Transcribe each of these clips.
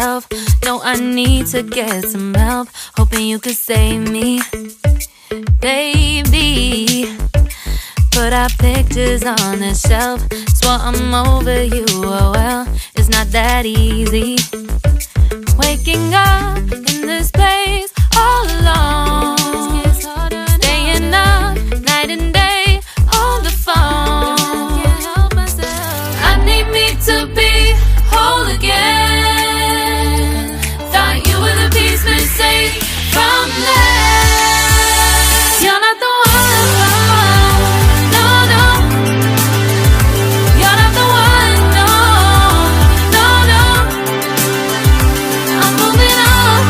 myself. No, I need to get some help. Hoping you could save me, baby. Put our pictures on the shelf. Swore I'm over you, oh well, it's not that easy. Waking up in this place all alone, staying up night and day on the phone. I need me to be whole again. Thought you were the piece missing from that. You're not the one, no, no. You're not the one, no, no, no. I'm moving on,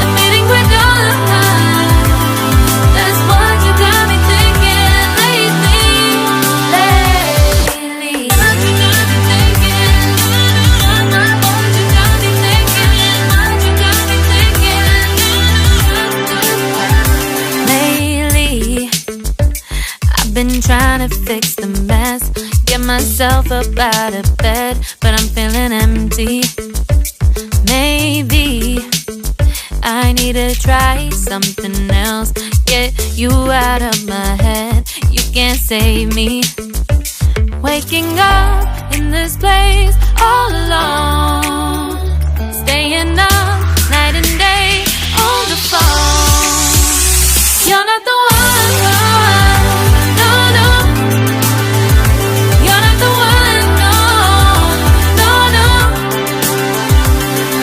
admitting we're done. That's what you got me thinking lately. What you got me thinking? What you got me thinking? What you got me thinking? Lately, I've been trying to fix the mess, get myself up out of bed, but I'm feeling empty. Maybe I need to try something else, get you out of my head. You can't save me. Waking up in this place all alone, staying up night and day on the phone. You're not the one, no, no. You're not the one, no, no, no.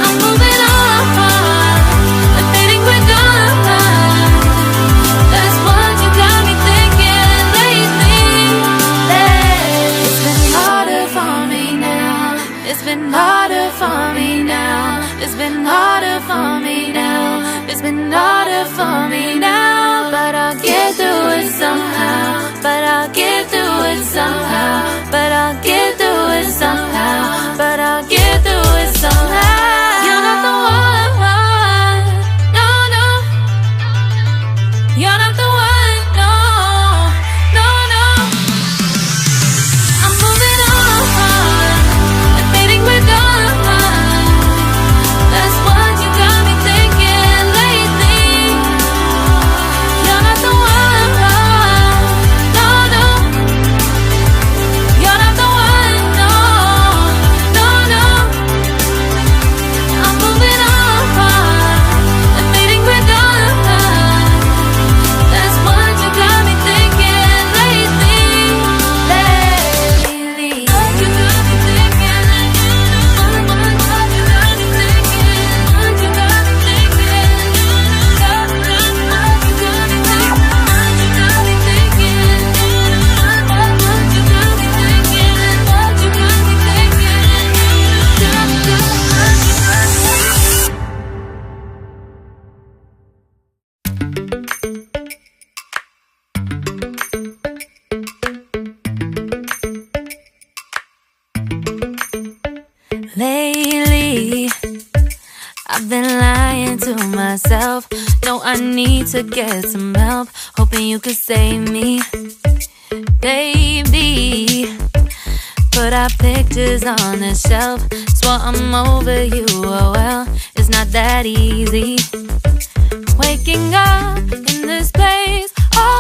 I'm moving on, admitting we're done. That's what you got me thinking lately. It's been harder for me now. It's been harder for me now. It's been harder for me now. It's been harder for me now. But I'll get through it somehow. But I'll get through it somehow. But I'll get through it somehow. But I'll get through it somehow. You're not the one, no, no. You're not the one, no, no, no. I'm moving on, admitting we're done. That's what you got me thinking lately. You're not the one, no, no. You're not the one, no, no, no. I'm moving on, admitting we're done. That's what you got me thinking lately. What you got me thinking? What you got me thinking? What you got me thinking? What you got me thinking? What you got me thinking? What you got me thinking? What you got me thinking? Lately, I've been lying to myself. No, I need to get some help. Hoping you could save me, baby. Put our pictures on the shelf. Swore I'm over you, oh well, it's not that easy.